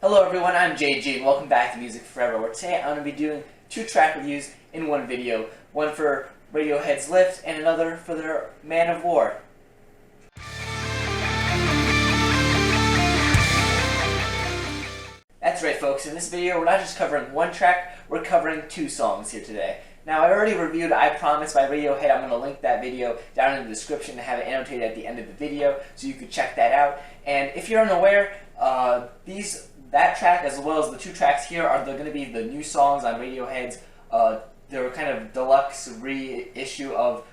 Hello everyone, I'm JG and welcome back to Music Forever, where today I'm going to be doing two track reviews in one video. One for Radiohead's Lift and another for their Man of War. That's right folks, in this video we're not just covering one track, we're covering two songs here today. Now I already reviewed I Promise by Radiohead. I'm going to link that video down in the description and have it annotated at the end of the video so you can check that out. And if you're unaware, that track as well as the two tracks here are going to be the new songs on Radiohead's their kind of deluxe reissue of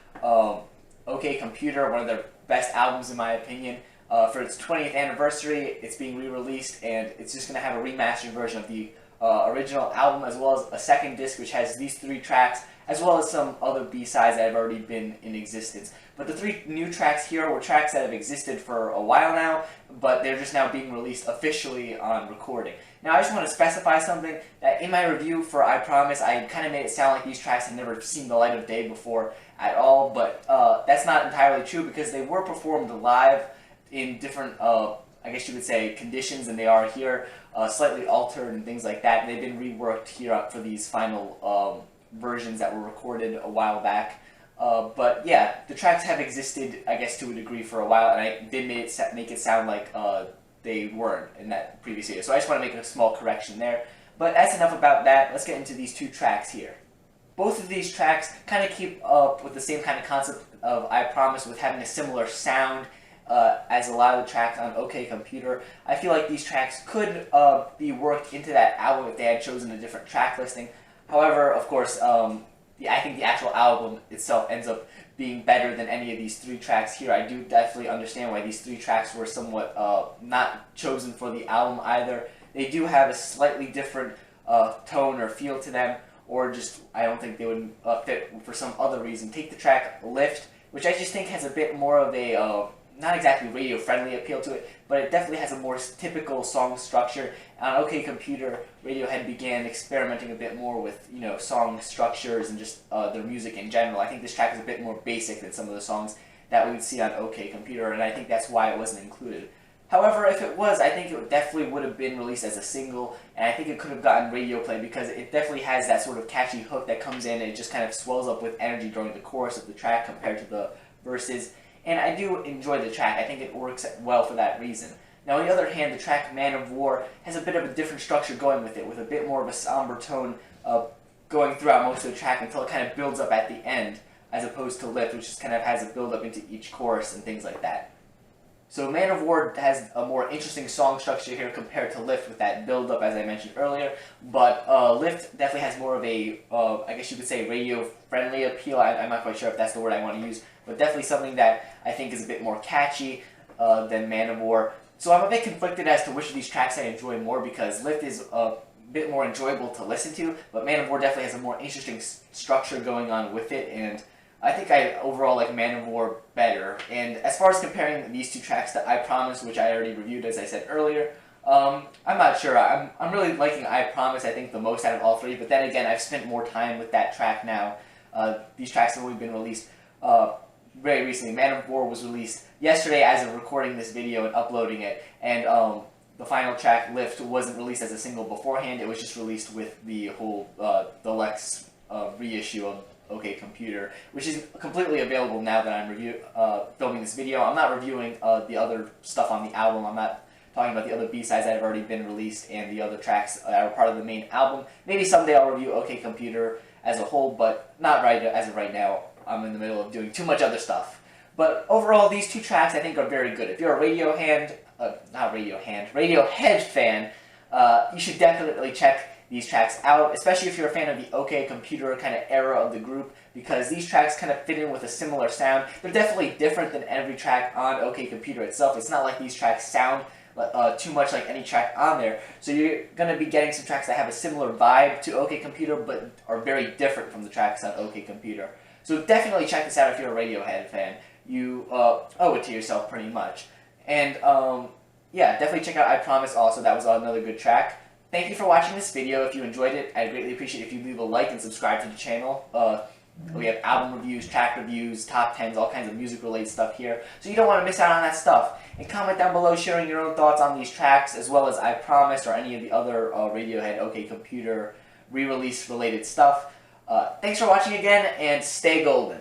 OK Computer, one of their best albums in my opinion. For its 20th anniversary, it's being re-released and it's just going to have a remastered version of the original album as well as a second disc which has these three tracks as well as some other B-sides that have already been in existence. But the three new tracks here were tracks that have existed for a while now, but they're just now being released officially on recording. Now I just want to specify something, that in my review for I Promise, I kind of made it sound like these tracks had never seen the light of day before at all, but that's not entirely true because they were performed live in different, I guess you would say, conditions than they are here, slightly altered and things like that. They've been reworked here for these final versions that were recorded a while back. But yeah, the tracks have existed, I guess, to a degree for a while, and I did make it sound like they weren't in that previous video. So I just want to make a small correction there. But that's enough about that. Let's get into these two tracks here. Both of these tracks kind of keep up with the same kind of concept of I Promise, with having a similar sound as a lot of the tracks on OK Computer. I feel like these tracks could be worked into that album if they had chosen a different track listing. However, of course, I think the actual album itself ends up being better than any of these three tracks here. I do definitely understand why these three tracks were somewhat not chosen for the album either. They do have a slightly different tone or feel to them, or just I don't think they would fit for some other reason. Take the track Lift, which I just think has a bit more of a not exactly radio-friendly appeal to it, but it definitely has a more typical song structure. On OK Computer, Radiohead began experimenting a bit more with, song structures and just their music in general. I think this track is a bit more basic than some of the songs that we would see on OK Computer, and I think that's why it wasn't included. However, if it was, I think it definitely would have been released as a single, and I think it could have gotten radio play because it definitely has that sort of catchy hook that comes in and it just kind of swells up with energy during the chorus of the track compared to the verses. And I do enjoy the track. I think it works well for that reason. Now, on the other hand, the track Man of War has a bit of a different structure going with it, with a bit more of a somber tone going throughout most of the track until it kind of builds up at the end, as opposed to Lift, which just kind of has a build up into each chorus and things like that. So Man of War has a more interesting song structure here compared to Lift with that build up, as I mentioned earlier, but Lift definitely has more of a, I guess you could say, radio-friendly appeal. I'm not quite sure if that's the word I want to use, but definitely something that I think is a bit more catchy than Man of War. So I'm a bit conflicted as to which of these tracks I enjoy more, because Lift is a bit more enjoyable to listen to, but Man of War definitely has a more interesting structure going on with it, and I think I overall like Man of War better. And as far as comparing these two tracks to I Promise, which I already reviewed as I said earlier, I'm not sure. I'm really liking I Promise, I think, the most out of all three, but then again, I've spent more time with that track now. These tracks have only been released very recently. Man of War was released yesterday as of recording this video and uploading it, and the final track, Lift, wasn't released as a single beforehand. It was just released with the whole deluxe reissue of OK Computer, which is completely available now that I'm filming this video. I'm not reviewing the other stuff on the album. I'm not talking about the other B-sides that have already been released and the other tracks that are part of the main album. Maybe someday I'll review OK Computer as a whole, but not right as of right now. I'm in the middle of doing too much other stuff. But overall, these two tracks I think are very good. If you're a Radiohead fan, you should definitely check these tracks out, especially if you're a fan of the OK Computer kind of era of the group, because these tracks kind of fit in with a similar sound. They're definitely different than every track on OK Computer itself. It's not like these tracks sound too much like any track on there. So you're going to be getting some tracks that have a similar vibe to OK Computer, but are very different from the tracks on OK Computer. So definitely check this out if you're a Radiohead fan. You owe it to yourself pretty much. And yeah, definitely check out I Promise also. That was another good track. Thank you for watching this video. If you enjoyed it, I'd greatly appreciate it if you leave a like and subscribe to the channel. We have album reviews, track reviews, top 10s, all kinds of music-related stuff here. So you don't want to miss out on that stuff. and comment down below sharing your own thoughts on these tracks, as well as I Promise or any of the other Radiohead OK Computer re-release related stuff. Thanks for watching again, and stay golden.